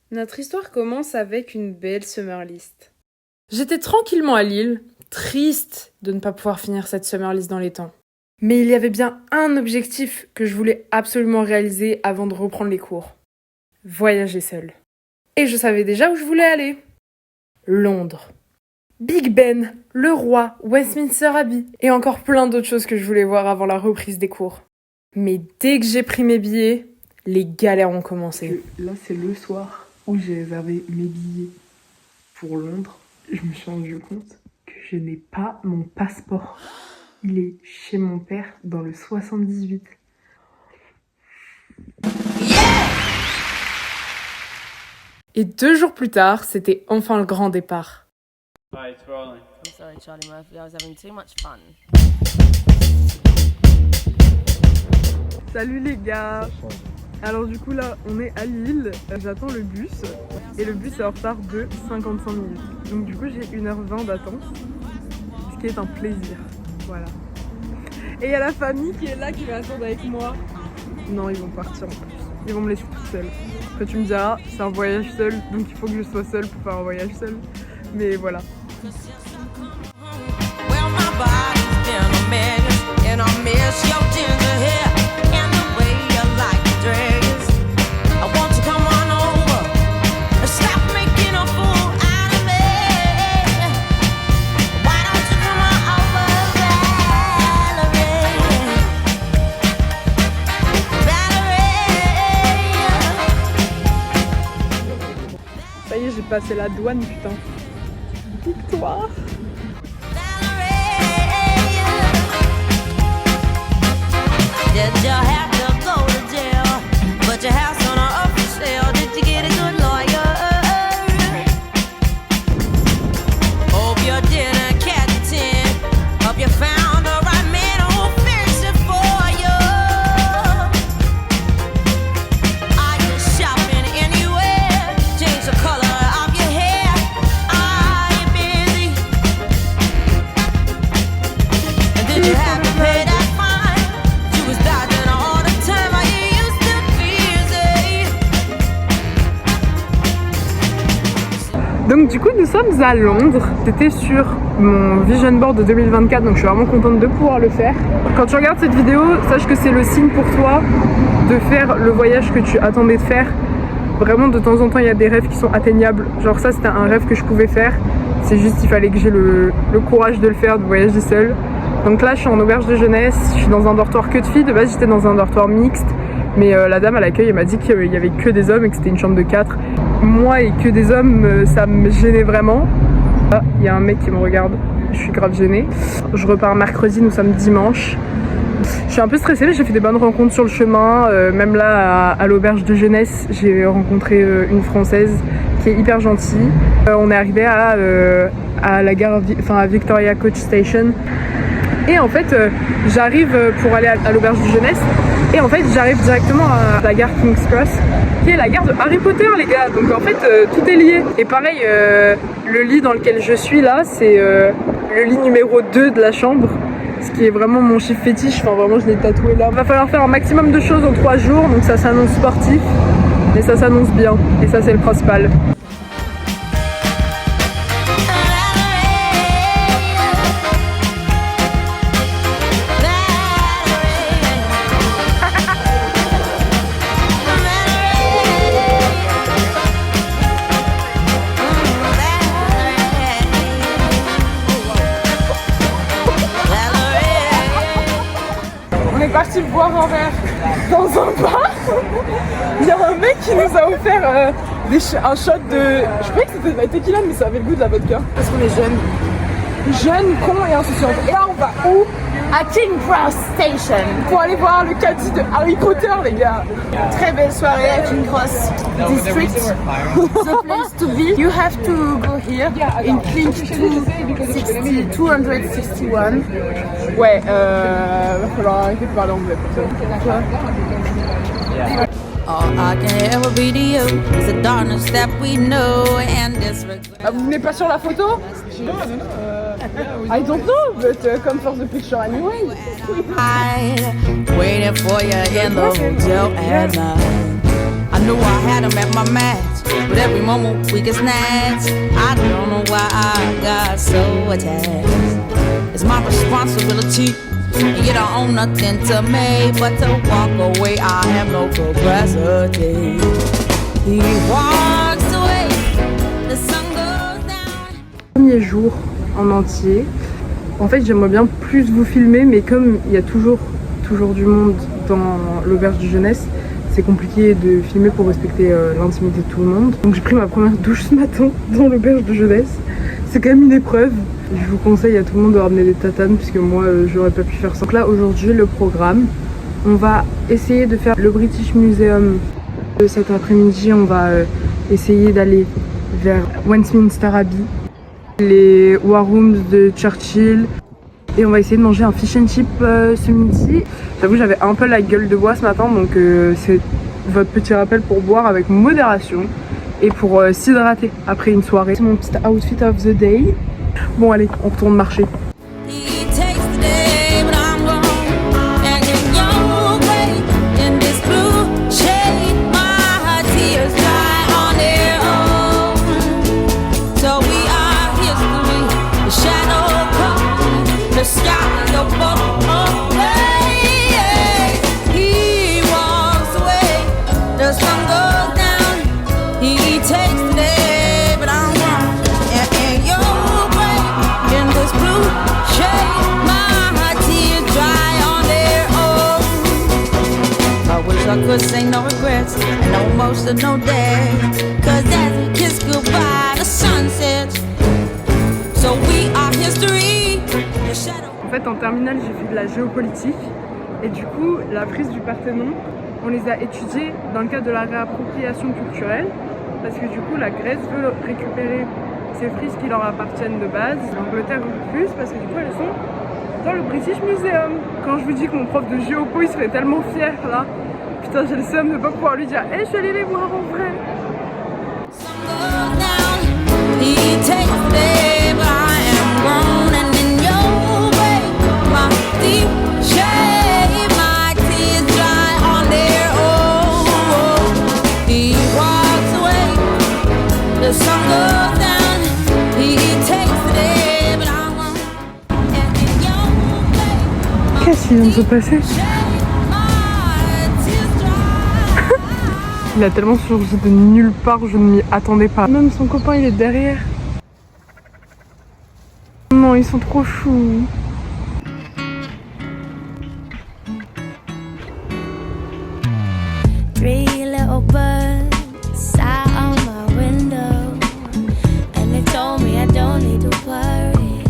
Notre histoire commence avec une belle summer list. J'étais tranquillement à Lille, triste de ne pas pouvoir finir cette summer list dans les temps. Mais il y avait bien un objectif que je voulais absolument réaliser avant de reprendre les cours. Voyager seule. Et je savais déjà où je voulais aller. Londres. Big Ben, le roi, Westminster Abbey et encore plein d'autres choses que je voulais voir avant la reprise des cours. Mais dès que j'ai pris mes billets, les galères ont commencé. Là, c'est le soir où j'ai réservé mes billets pour Londres. Je me suis rendu compte que je n'ai pas mon passeport. Il est chez mon père dans le 78. Et 2 jours plus tard, c'était enfin le grand départ. Hi, it's rolling. I'm sorry, Charlie Murphy. I was having too much fun. Salut les gars. Alors du coup là, on est à Lille. J'attends le bus. Et le bus est en retard de 55 minutes. Donc du coup, j'ai 1h20 d'attente. Ce qui est un plaisir. Voilà. Et il y a la famille qui est là, qui va attendre avec moi. Non, ils vont partir en plus. Ils vont me laisser toute seule. Après tu me diras, c'est un voyage seul, donc il faut que je sois seule pour faire un voyage seul. Mais voilà. Ça y est, j'ai passé la douane, putain. Victoire! Did you have to go to jail? But your house on a up for sale. Did you get a good lawyer? Hope you didn't catch a 10. Hope you found the right man who'll fix it for you. Are you shopping anywhere? Change the color of your hair. Are you busy? And did you have to pay that? Donc du coup nous sommes à Londres, c'était sur mon vision board de 2024, donc je suis vraiment contente de pouvoir le faire. Quand tu regardes cette vidéo, sache que c'est le signe pour toi de faire le voyage que tu attendais de faire. Vraiment de temps en temps il y a des rêves qui sont atteignables, genre ça c'était un rêve que je pouvais faire, c'est juste il fallait que j'ai le courage de le faire, de voyager seule. Donc là je suis en auberge de jeunesse, je suis dans un dortoir que de filles, de base j'étais dans un dortoir mixte. Mais la dame à l'accueil elle m'a dit qu'il y avait que des hommes et que c'était une chambre de 4. Moi et que des hommes, ça me gênait vraiment. Ah, il y a un mec qui me regarde, je suis grave gênée. Je repars mercredi, nous sommes dimanche. Je suis un peu stressée mais j'ai fait des bonnes rencontres sur le chemin. Même là à l'auberge de jeunesse, j'ai rencontré une Française qui est hyper gentille. On est arrivé à la gare, à Victoria Coach Station. Et en fait, j'arrive pour aller à l'auberge de jeunesse. Et en fait, j'arrive directement à la gare King's Cross, qui est la gare de Harry Potter, les gars. Donc en fait, tout est lié. Et pareil, le lit dans lequel je suis là, c'est le lit numéro 2 de la chambre. Ce qui est vraiment mon chiffre fétiche. Enfin, vraiment, je l'ai tatoué là. Il va falloir faire un maximum de choses en 3 jours. Donc ça s'annonce sportif. Mais ça s'annonce bien. Et ça, c'est le principal. Parti boire un verre dans un bar. Il y a un mec qui nous a offert un shot de... Je croyais que c'était de la tequila mais ça avait le goût de la vodka. Parce qu'on est jeunes. Jeunes, cons et insouciantes. Et là on va où? À King Cross Station. Pour aller voir le caddie de Harry Potter les gars. Très belle soirée à King Cross District. The place to be. You have to go here in Clink 261. Ouais, va falloir arrêter de parler anglais pour ça. All I can ever be to you is the darkness that we know and disregard. Ah, vous venez pas sur la photo? I don't know, but come for the picture anyway. Waiting for you in the hotel at night. I knew I had him at my match, but But every moment we get snatched. I don't know why I got so attached. It's my responsibility, and you don't own nothing to me but to walk away. I have no capacity. He walks away, the sun goes down. Premier jour en entier. En fait, j'aimerais bien plus vous filmer, mais comme il y a toujours du monde dans l'auberge de jeunesse, c'est compliqué de filmer pour respecter l'intimité de tout le monde. Donc j'ai pris ma première douche ce matin dans l'auberge de jeunesse. C'est quand même une épreuve. Je vous conseille à tout le monde de ramener des tatanes puisque moi j'aurais pas pu faire ça. Donc là aujourd'hui le programme, on va essayer de faire le British Museum. Cet après-midi on va essayer d'aller vers Westminster Abbey, les War Rooms de Churchill. Et on va essayer de manger un fish and chip ce midi. J'avoue j'avais un peu la gueule de bois ce matin, donc c'est votre petit rappel pour boire avec modération et pour s'hydrater après une soirée. C'est mon petit outfit of the day. Bon allez, on retourne marcher. He takes the day, but I'm wrong. And in your way, in this blue shade, my tears dry on their own. So we are history, the shadow comes, the sky, the boat away. He walks away, the sun goes down. He takes the day, but I'm wrong. And in your way, in this blue shade, my tears dry on their own. I wish I could say no regrets and no emotional day. Cause as we kiss goodbye, the sun sets. So we are history, the shadow. En fait en terminale j'ai fait de la géopolitique et du coup la frise du Parthénon, on les a étudiées dans le cadre de la réappropriation culturelle parce que du coup la Grèce veut récupérer ces frises qui leur appartiennent de base, l'Angleterre plus parce que du coup elles sont dans le British Museum. Quand je vous dis que mon prof de géopo il serait tellement fier là, putain j'ai le seum de pas pouvoir lui dire hey, je suis allée les voir en vrai. He takes the day, but I am grown, and in your way, my deep shade, my tears dry on their own. He walks away, the sun goes down. He takes the day, but I'm grown, and in your way, Qu'est-ce qui vient de se passer? my tears dry. Il a tellement surgi de nulle part, je ne m'y attendais pas. Même son copain il est derrière. Non, ils sont trop choux. Three little birds sat on my window, and they told me I don't need to worry.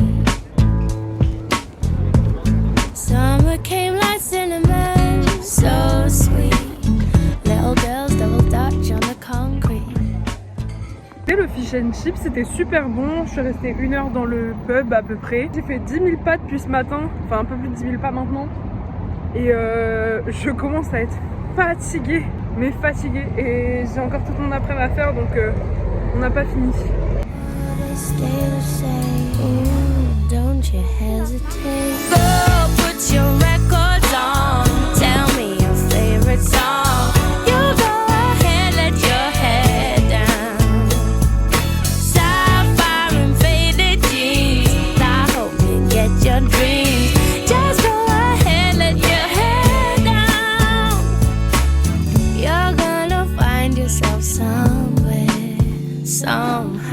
Summer came like cinnamon, so sweet. Little girls double dutch on the concrete. Et le fish and chips c'était super bon, je suis restée 1 heure dans le pub à peu près. J'ai fait 10 000 pas depuis ce matin, enfin un peu plus de 10 000 pas maintenant. Et je commence à être fatiguée, mais fatiguée. Et j'ai encore toute mon après-midi à faire, donc on n'a pas fini. Stay the same. Ooh, don't you hesitate. Go put your records on. Tell me your favorite song. You go ahead, let your head down. Sapphire and faded jeans. I hope you get your dreams. Just go ahead, let your head down. You're gonna find yourself somewhere, somehow.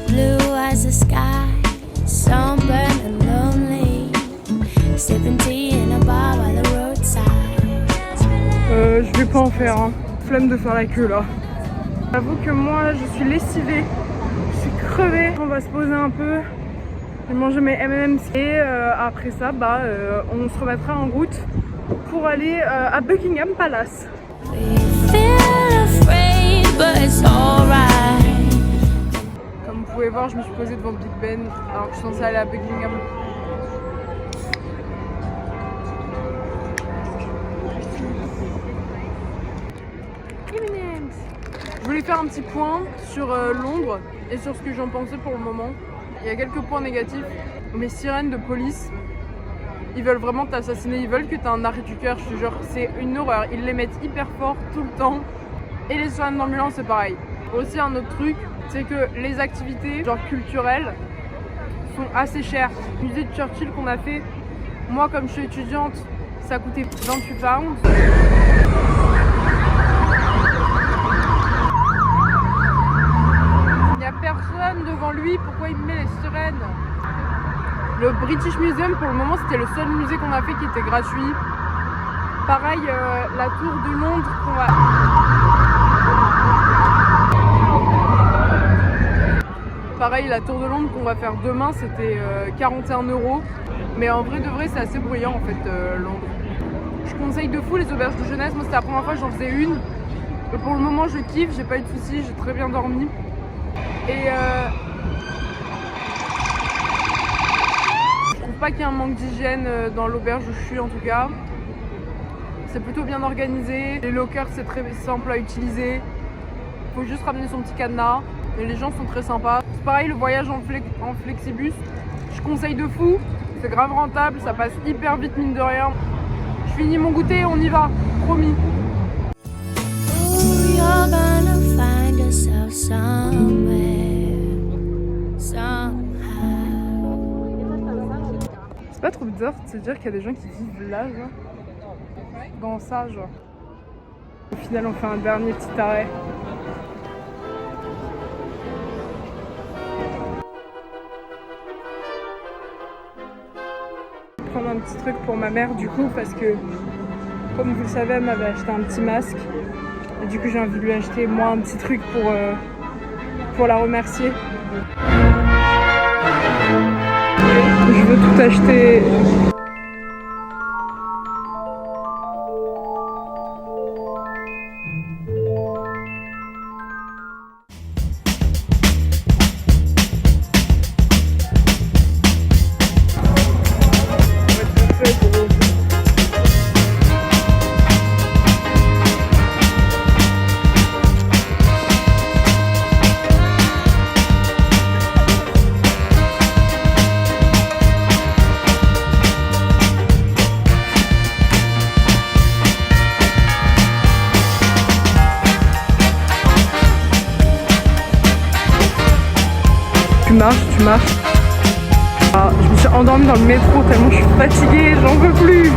Blue as the sky, sunburned and lonely. Sipping tea in a bar by the roadside. Je vais pas en faire, hein. Flemme de faire la queue là. J'avoue que moi je suis lessivée, je suis crevée. On va se poser un peu, je vais manger mes M&M's et après ça on se remettra en route pour aller à Buckingham Palace. We feel afraid, but it's alright. Comme vous pouvez voir, je me suis posée devant Big Ben alors que je suis censée aller à Buckingham. Je voulais faire un petit point sur Londres et sur ce que j'en pensais pour le moment. Il y a quelques points négatifs. Les sirènes de police, ils veulent vraiment t'assassiner, ils veulent que tu aies un arrêt du cœur, je te jure, c'est une horreur. Ils les mettent hyper fort tout le temps. Et les sirènes d'ambulance, c'est pareil. Aussi, un autre truc, c'est que les activités genre culturelles sont assez chères. Le musée de Churchill qu'on a fait, moi comme je suis étudiante, ça coûtait 28 pounds. Il n'y a personne devant lui, pourquoi il me met les sirènes? Le British Museum, pour le moment, c'était le seul musée qu'on a fait qui était gratuit. Pareil, la tour de Londres qu'on va... Pareil, la tour de Londres qu'on va faire demain, c'était 41 €. Mais en vrai de vrai, c'est assez bruyant en fait, Londres. Je conseille de fou les auberges de jeunesse. Moi, c'était la première fois que j'en faisais une. Et pour le moment, je kiffe, j'ai pas eu de soucis, j'ai très bien dormi. Et je trouve pas qu'il y ait un manque d'hygiène dans l'auberge où je suis en tout cas. C'est plutôt bien organisé. Les lockers, c'est très simple à utiliser. Faut juste ramener son petit cadenas. Et les gens sont très sympas. C'est pareil, le voyage en flexibus, je conseille de fou. C'est grave rentable, ça passe hyper vite mine de rien. Je finis mon goûter, on y va, promis. Ooh, you're gonna find yourself somewhere, somehow. C'est pas trop bizarre de se dire qu'il y a des gens qui vivent là, genre, dans ça, genre. Au final, on fait un dernier petit arrêt. Prendre un petit truc pour ma mère du coup parce que comme vous le savez elle m'avait acheté un petit masque et du coup j'ai envie de lui acheter moi un petit truc pour la remercier. Je veux tout acheter. Tu marches. Ah, je me suis endormie dans le métro tellement je suis fatiguée, j'en peux plus.